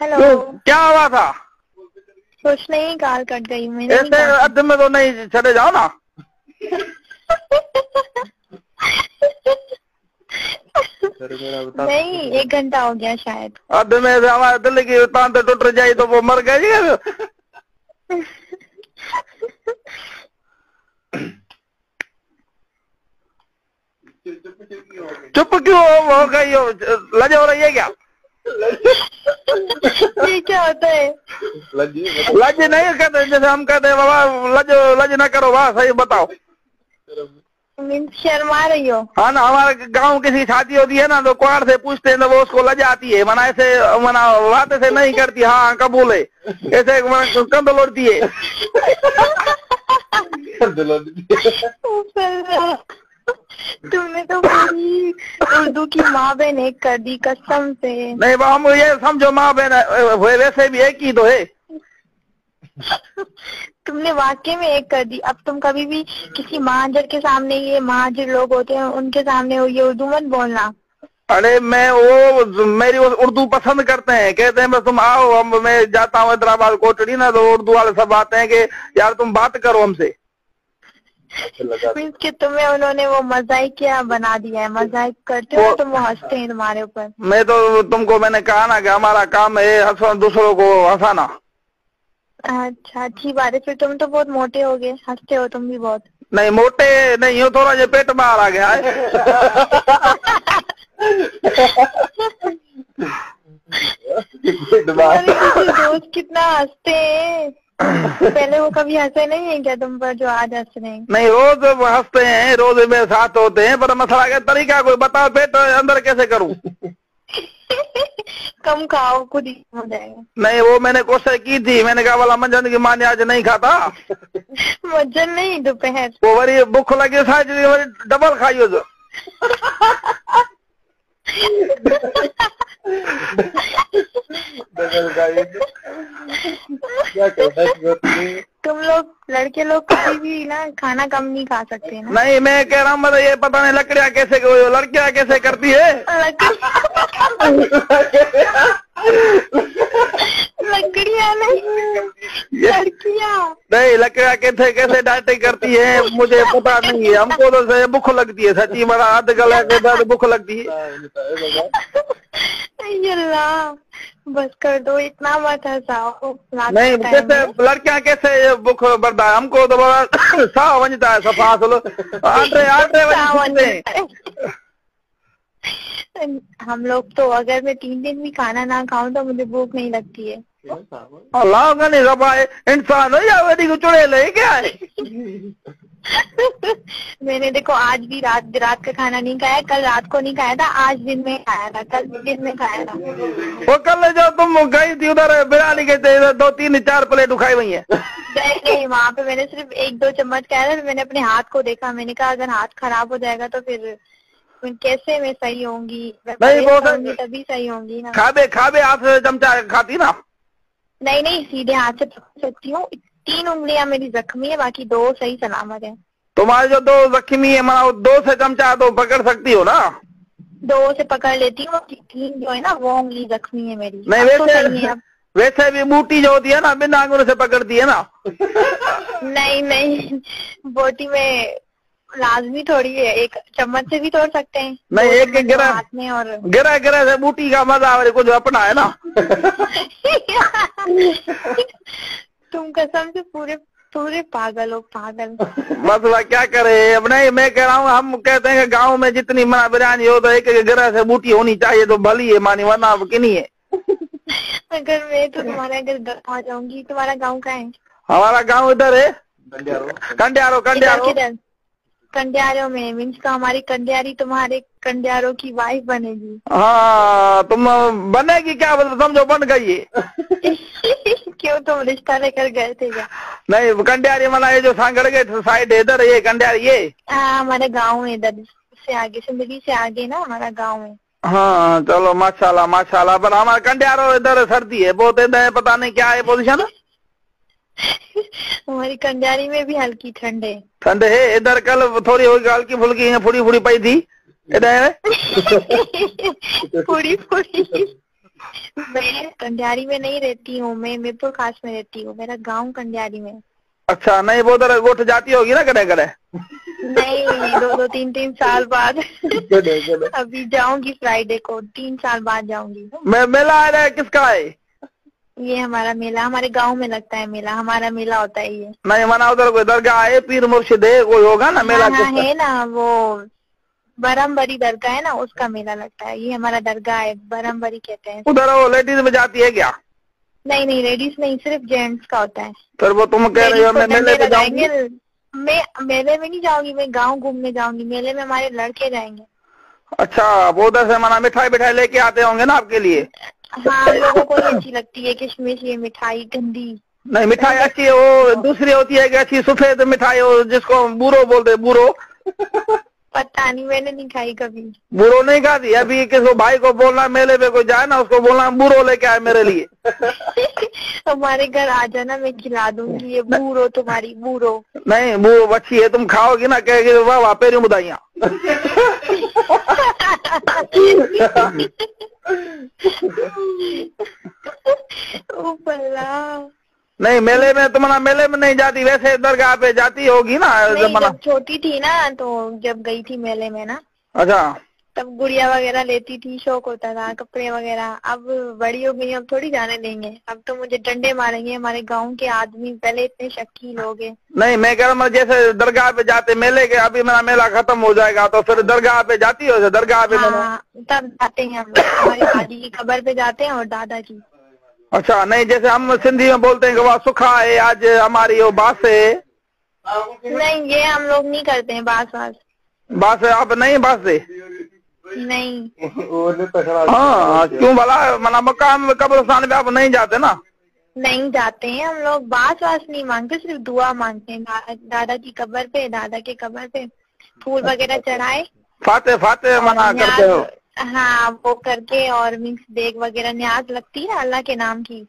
Hello. क्या हुआ था? कुछ नहीं, कॉल कट गई। मैंने ऐसे अद में तो नहीं चले जाओ ना। नहीं, 1 घंटा हो गया शायद। अद में से हमारे दिल की तान तो टूट जाए तो वो मर गई। चुप क्यों हो गई हो? लज हो रही है क्या? ये क्या होता है? लज नहीं कहते, जैसे हम कहते हैं बाबा लज लज ना करो। वाह सही बताओ। मीन्स शर्मा रही हो? हाँ ना, हमारे गांव किसी की शादी होती है ना तो कुआर से पूछते हैं तो वो उसको लज आती है। मना ऐसे मना बात ऐसे नहीं करती। हाँ कबूल है ऐसे कंध लौटती है। तुमने तो पूरी उर्दू की माँ बहन एक कर दी कसम से। नहीं हम ये समझो माँ बहन वैसे भी एक ही तो है। तुमने वाकई में एक कर दी। अब तुम कभी भी किसी महाजर के सामने, ये महाजर लोग होते हैं उनके सामने ये उर्दू मत बोलना। अरे मैं वो मेरी उर्दू पसंद करते हैं, कहते हैं बस तुम आओ। हम मैं जाता हूँ हैदराबाद कोटड़ी ना तो उर्दू वाले सब आते हैं कि यार तुम बात करो हमसे। मीन्स कि तुम्हें उन्होंने वो मजाकिया बना दिया है। मजाक करते हो तुम, वो हंसते हैं तुम्हारे ऊपर। मैं तो तुमको मैंने कहा ना कि हमारा काम है दूसरों को हंसाना। अच्छा, अच्छी बात है। फिर तुम तो बहुत मोटे हो गए, हंसते हो तुम भी बहुत। नहीं मोटे नहीं हो, थोड़ा जो पेट बाहर आ गया है। दोस्त कितना हंसते हैं। पहले वो कभी हंसे नहीं है क्या तुम पर जो आज हंस रहे हैं? नहीं रोज हंसते हैं, रोज मेरे साथ होते हैं, पर मसला का तरीका कोई बताओ। पेट अंदर कैसे करूं? कम खाओ, खुद ही हो जाएगा। नहीं वो मैंने कोशिश की थी, मैंने कहा वाला मंजन की माँ ने आज नहीं खाता। मंजन नहीं, दोपहर वो वरी भूख लगी वरी डबल खाइयो जो। तुम लोग लड़के लोग कभी भी ना खाना कम नहीं खा सकते ना। नहीं मैं कह रहा हूँ मतलब ये पता नहीं लकड़ियाँ कैसे लड़कियाँ कैसे करती है। लकड़ियाँ नहीं, लड़कियाँ नहीं लकड़ियाँ कैसे कैसे डांटे करती है मुझे पता नहीं है। हमको तो भूख लगती है सच्ची, बड़ा आध गला के बाद भूख लगती है। अल्लाह बस कर दो, इतना मत हंसाओ। नहीं कैसे लड़कियाँ कैसे भूख बरदा है? हमको तो बड़ा सा वंजता है सफा हम लोग तो अगर मैं 3 दिन भी खाना ना खाऊं तो मुझे भूख नहीं लगती है। अल्लाह का नहीं रबा है, इंसान हो या वेरी को चुड़ैल है क्या है? मैंने देखो आज भी रात का खाना नहीं खाया, कल रात को नहीं खाया था, आज दिन में खाया था, कल दिन में खाया था। वो कल जो तुम गई थी उधर बिरयानी के 2, 3, 4 प्लेट उठाई हुई है। नहीं वहाँ पे मैंने सिर्फ 1-2 चम्मच खाया था। मैंने अपने हाथ को देखा, मैंने कहा अगर हाथ खराब हो जाएगा तो फिर कैसे मैं सही होंगी? नहीं वो तभी सही होंगी ना। खाबे हाथ से चमचा खाती ना। नहीं सीधे हाथ से पकड़ सकती हूँ। 3 उंगलियां मेरी जख्मी है, बाकी 2 सही सलामत है। तुम्हारे जो 2 जख्मी है माना 2 से चमचा तो पकड़ सकती हो ना? 2 से पकड़ लेती हूँ, 3 जो है ना वो उंगली जख्मी है मेरी। नहीं वैसे भी बूटी जो होती है ना बिना आंगुरों से पकड़ती है ना। नहीं बोटी में लाजमी थोड़ी है, एक चम्मच से भी तोड़ सकते हैं। नहीं एक गिरा हाथ में और गिरा से बूटी का मजा कुछ अपना है ना। तुम कसम से पूरे पागल हो, पागल। मतलब क्या करे? अब नहीं मैं कह रहा हूँ, हम कहते हैं कि गांव में जितनी मना बिरयानी हो तो एक गिरा से बूटी होनी चाहिए तो भली है मानी, वरना अब किनी है। अगर मैं तो तुम्हारे घर आ जाऊंगी। तुम्हारा गाँव कहाँ है? हमारा गाँव इधर है कंडियारो। कंडियारो में मीन्स तो हमारी कंडियारी तुम्हारे कंडियारो की वाइफ बनेगी। हाँ तुम बनेगी क्या? समझो बन गई है। क्यों, तुम रिश्ता लेकर गए थे क्या? नहीं कंडियारी मना ये जो सांगड़ के साइड इधर ये कंडियारी ये हमारे गाँव में इधर से आगे, सिंदगी से आगे ना हमारा गाँव है। हाँ चलो माशाल्लाह। पर हमारा कंडियारो इधर सर्दी है बहुत, इधर पता नहीं क्या है पोजीशन। हमारी कंडियारी में भी हल्की ठंड है इधर। कल थोड़ी हल्की फुल्की फुड़ी पाई थी इधर। फुड़ी मैं कंडियारी में नहीं रहती हूँ, मैं मीरपुर खास में रहती हूँ, मेरा गांव कंडियारी में। अच्छा, नहीं वो उधर गोठ जाती होगी ना कड़े कड़े? नहीं, 2-3 साल बाद। अभी जाऊंगी फ्राइडे को, 3 साल बाद जाऊंगी। मैं मेला आ रहा है, किसका है ये? हमारा मेला, हमारे गांव में लगता है मेला, हमारा मेला होता है ये। नहीं मना उधर कोई दरगाह है, पीर मुर्शिद है, कोई होगा ना मेला? हाँ, है ना, वो बरमबरी दरगाह है ना, उसका मेला लगता है। ये हमारा दरगाह है, बरमबरी कहते हैं। उधर वो लेडीज में जाती है क्या? नहीं, लेडीज नहीं, सिर्फ जेंट्स का होता है। फिर वो तुम कह रही हो मैं मेले में जाऊंगी? मैं मेले में नहीं जाऊंगी, मैं गांव घूमने जाऊंगी। मेले में हमारे लड़के जाएंगे। अच्छा, वो उधर से मना मिठाई बिठाई लेके आते होंगे ना आपके लिए? हाँ, लोगों को अच्छी लगती है किशमिश, ये मिठाई गंदी। नहीं, मिठाई अच्छी है, वो दूसरी होती है कि अच्छी सफेद मिठाई हो जिसको बूरो बोलते, बूरो। पता नहीं, मैंने नहीं खाई कभी। बूरो नहीं खाती? अभी किसी भाई को बोलना मेले में कोई जाए ना, उसको बोलना बूरो लेके आए मेरे लिए। हमारे घर आ जाना, मैं खिला दूंगी ये बूरो तुम्हारी, बूरो। नहीं, वो अच्छी है, तुम खाओगी ना, कहेगी वाह वाह पेरी मुदाइयाँ। नहीं, मेले में तुम्हारा मेले में नहीं जाती, वैसे दरगाह पे जाती होगी ना? जब छोटी थी ना, तो जब गई थी मेले में ना, अच्छा, तब गुड़िया वगैरह लेती थी, शौक होता था, कपड़े वगैरह। अब बड़ी हो गई, अब थोड़ी जाने देंगे, अब तो मुझे डंडे मारेंगे हमारे गांव के आदमी। पहले इतने शक्की लोग हैं। नहीं, मैं कह रहा हूँ जैसे दरगाह पे जाते मेले के, अभी मेरा मेला खत्म हो जाएगा तो फिर दरगाह पे जाती हो? दरगाह पे तब जाते हैं हम लोग, हमारी दादी की कब्र पे जाते हैं और दादा की। अच्छा, नहीं जैसे हम सिंधी में बोलते हैं कि वह सुखा है आज हमारी वो बास है। नहीं, ये हम लोग नहीं करते हैं, बास आप नहीं बास से? नहीं। हाँ, क्यों भला? मना मकान कब्रिस्तान में आप नहीं जाते ना? नहीं जाते हैं हम लोग, बास नहीं मांगते, सिर्फ दुआ मांगते हैं। दादा की कब्र पे, दादा के कब्र पे फूल वगैरह चढ़ाए, फाते मना करते हो? हाँ, वो करके, और मिक्स देग वगैरह न्याज लगती है अल्लाह के नाम की।